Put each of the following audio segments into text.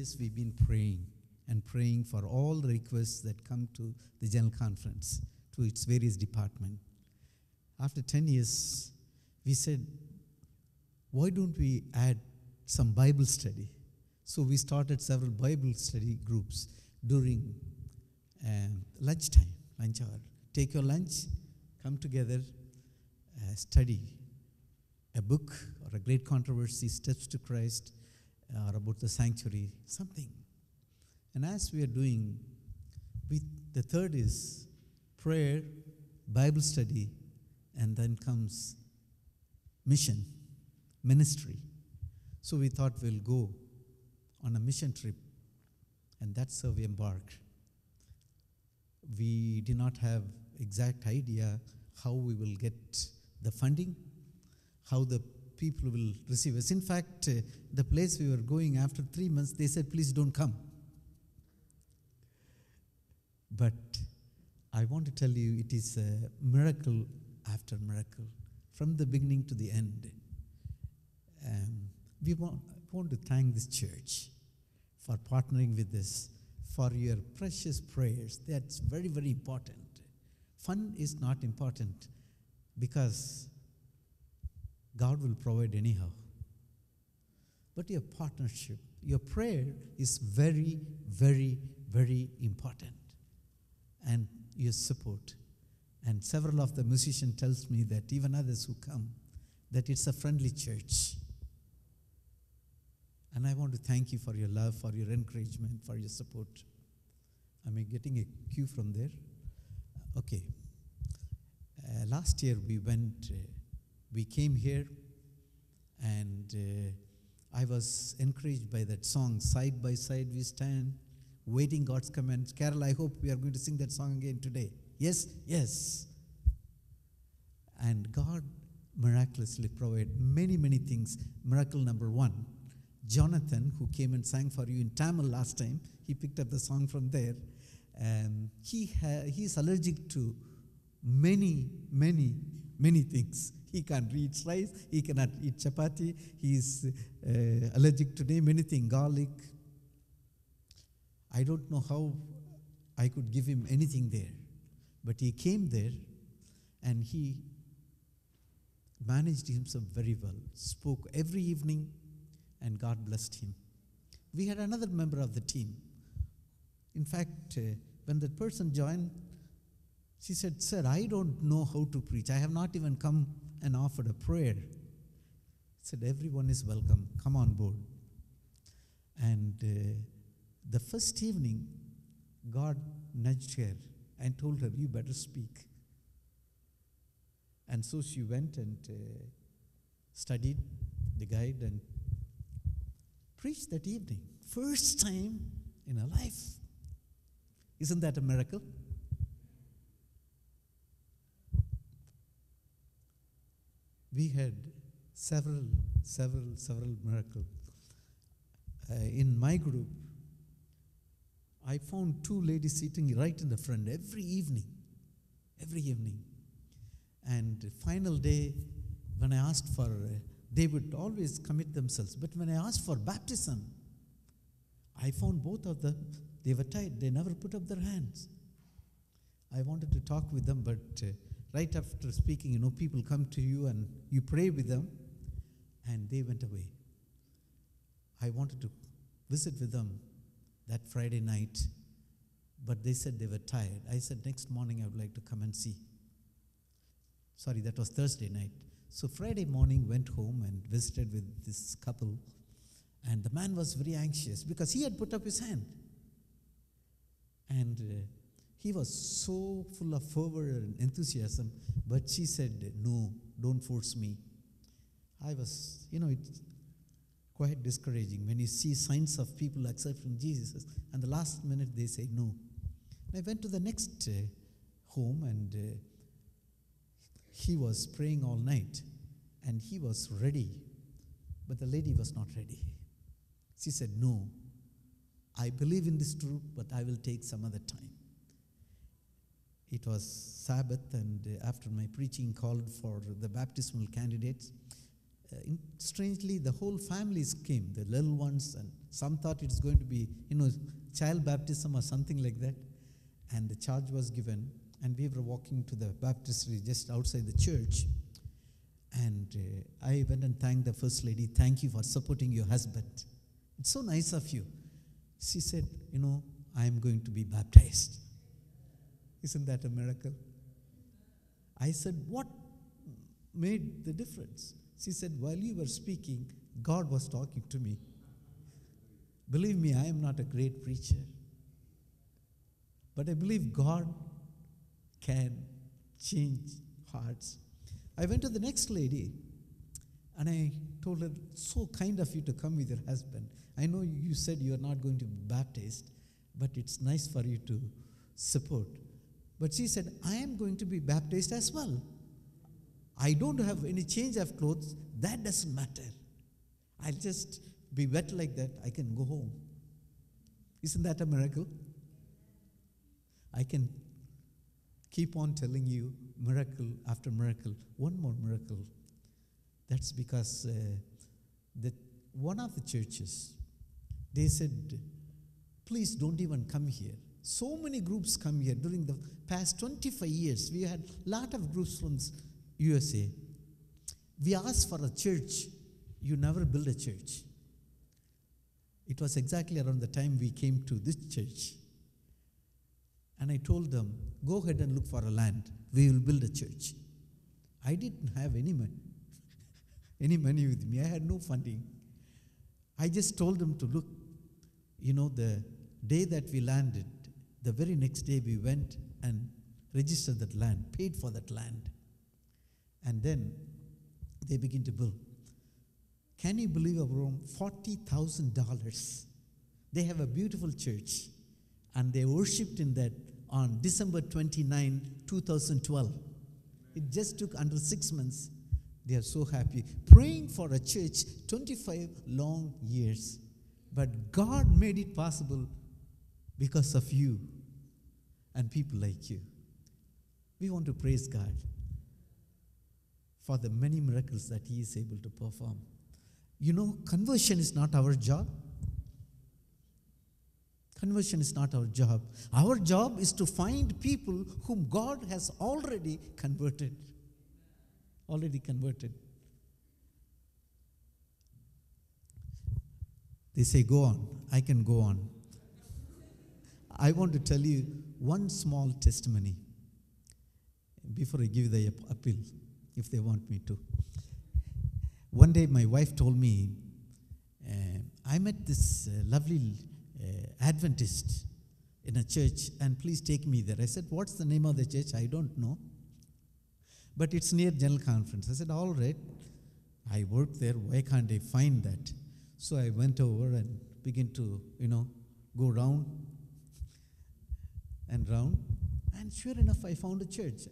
years we've been praying and praying for all the requests that come to the General Conference, to its various departments. After 10 years, we said, why don't we add some Bible study? So we started several Bible study groups during lunchtime, lunch hour. Take your lunch, come together, study a book or a great controversy, Steps to Christ, or about the sanctuary, something. And as we are doing, the third is prayer, Bible study, and then comes mission, ministry. So we thought we'll go on a mission trip, and that's how we embarked. We did not have exact idea how we will get the funding, how the people will receive us. In fact, the place we were going, after 3 months, they said, please don't come. But I want to tell you, it is a miracle after miracle, from the beginning to the end. We want to thank this church for partnering with us, for your precious prayers. That's very, very important. Fun is not important because God will provide anyhow. But your partnership, your prayer is very, very, very important. And your support. And several of the musicians tells me that even others who come, that it's a friendly church. And I want to thank you for your love, for your encouragement, for your support. Am I getting a cue from there? Okay. Last year we came here, and I was encouraged by that song, Side by Side We Stand, Waiting God's Command. Carol, I hope we are going to sing that song again today. Yes? Yes. And God miraculously provided many, many things. Miracle number one, Jonathan, who came and sang for you in Tamil last time, he picked up the song from there. He's allergic to many, many, many things. He can't eat rice, he cannot eat chapati, he's allergic to many things, garlic. I don't know how I could give him anything there. But he came there and he managed himself very well, spoke every evening, and God blessed him. We had another member of the team. In fact, when that person joined, she said, sir, I don't know how to preach. I have not even come and offered a prayer. I said, everyone is welcome. Come on board. And the first evening, God nudged her and told her, you better speak. And so she went and studied the guide and preached that evening. First time in her life. Isn't that a miracle? We had several miracles. In my group, I found two ladies sitting right in the front every evening. And the final day, when I asked for, they would always commit themselves. But when I asked for baptism, I found both of them, they were tied. They never put up their hands. I wanted to talk with them, but right after speaking, people come to you and you pray with them, and they went away. I wanted to visit with them that Friday night, but they said they were tired. I said, next morning I would like to come and see. Sorry, that was Thursday night. So Friday morning, went home and visited with this couple, and the man was very anxious because he had put up his hand. And he was so full of fervor and enthusiasm, but she said, no, don't force me. I was, it's quite discouraging when you see signs of people accepting Jesus, and the last minute they say no. I went to the next home, and he was praying all night, and he was ready, but the lady was not ready. She said, no, I believe in this truth, but I will take some other time. It was Sabbath, and after my preaching called for the baptismal candidates, Strangely, the whole families came, the little ones, and some thought it's going to be, child baptism or something like that. And the charge was given, and we were walking to the baptistry just outside the church. And I went and thanked the First Lady. Thank you for supporting your husband. It's so nice of you. She said, I am going to be baptized. Isn't that a miracle? I said, what made the difference? She said, while you were speaking, God was talking to me. Believe me, I am not a great preacher. But I believe God can change hearts. I went to the next lady and I told her, so kind of you to come with your husband. I know you said you are not going to be baptized, but it's nice for you to support. But she said, I am going to be baptized as well. I don't have any change of clothes. That doesn't matter. I'll just be wet like that. I can go home. Isn't that a miracle? I can keep on telling you miracle after miracle. One more miracle. That's because one of the churches, they said, please don't even come here. So many groups come here. During the past 25 years, we had a lot of groups from USA. We asked for a church. You never build a church. It was exactly around the time we came to this church. And I told them, go ahead and look for a land. We will build a church. I didn't have any money with me. I had no funding. I just told them to look. The day that we landed, the very next day we went and registered that land, paid for that land. And then they began to build. Can you believe around $40,000? They have a beautiful church. And they worshipped in that on December 29, 2012. It just took under 6 months. They are so happy. Praying for a church 25 long years. But God made it possible because of you and people like you. We want to praise God for the many miracles that He is able to perform. Conversion is not our job. Conversion is not our job. Our job is to find people whom God has already converted. Already converted. They say, go on. I can go on. I want to tell you one small testimony before I give the appeal, if they want me to. One day my wife told me, I met this lovely Adventist in a church, and please take me there. I said, what's the name of the church? I don't know. But it's near General Conference. I said, all right. I work there. Why can't I find that? So I went over and began to, go round and round. And sure enough, I found a church.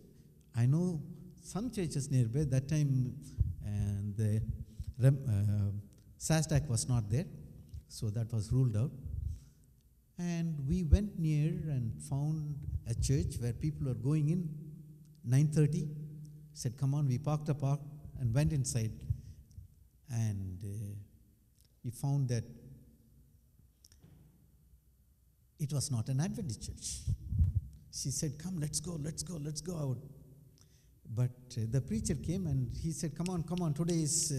I know some churches nearby. That time, the SASDAC was not there. So that was ruled out. And we went near and found a church where people were going in 9:30. Said, come on, we parked the car and went inside. And we found that it was not an Adventist church. She said, come, let's go out. But the preacher came and he said, come on, today is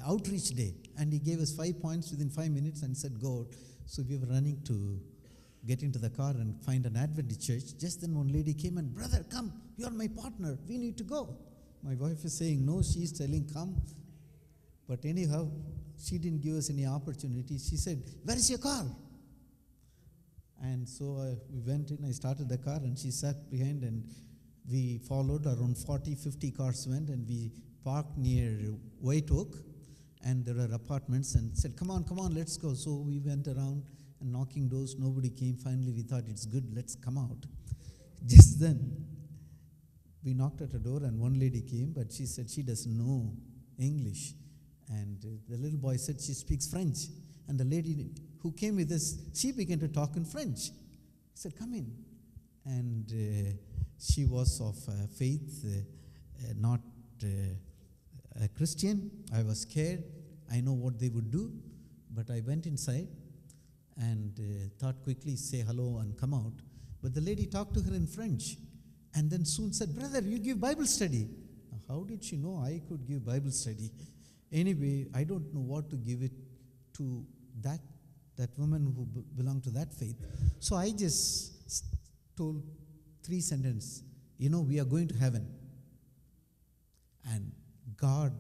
outreach day. And he gave us 5 points within 5 minutes and said, go out. So we were running to get into the car and find an Adventist church. Just then one lady came and, brother, come, you're my partner. We need to go. My wife is saying, no, she's telling, come. But anyhow, she didn't give us any opportunity. She said, where is your car? And so we went in, I started the car and she sat behind and we followed. Around 40, 50 cars went and we parked near White Oak. And there are apartments and said, come on, let's go. So we went around and knocking doors. Nobody came. Finally, we thought it's good. Let's come out. Just then, we knocked at a door and one lady came, but she said she doesn't know English. And the little boy said she speaks French. And the lady who came with us, she began to talk in French. He said, come in. And she was of faith, not a Christian. I was scared. I know what they would do. But I went inside and thought quickly, say hello and come out. But the lady talked to her in French and then soon said, brother, you give Bible study. Now, how did she know I could give Bible study? Anyway, I don't know what to give it to that woman who belonged to that faith. So I just told 3 sentences. We are going to heaven. And God,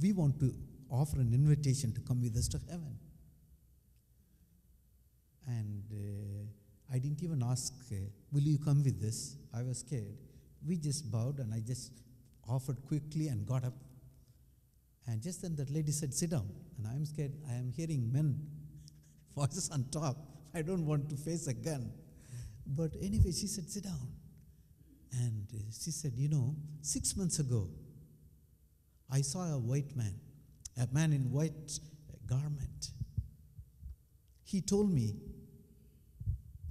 we want to offer an invitation to come with us to heaven. And I didn't even ask, will you come with us? I was scared. We just bowed and I just offered quickly and got up. And just then that lady said, sit down. And I'm scared. I am hearing men voices on top. I don't want to face a gun. But anyway, she said, sit down. And she said, 6 months ago, I saw a white man, a man in white garment. He told me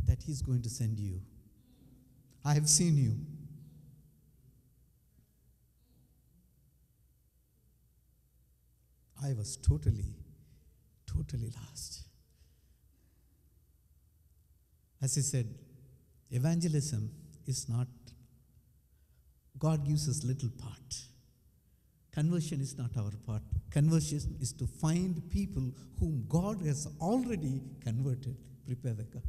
that he's going to send you. I have seen you. I was totally lost. As I said, evangelism is not, God gives us little part. Conversion is not our part. Conversion is to find people whom God has already converted. Prepare the car.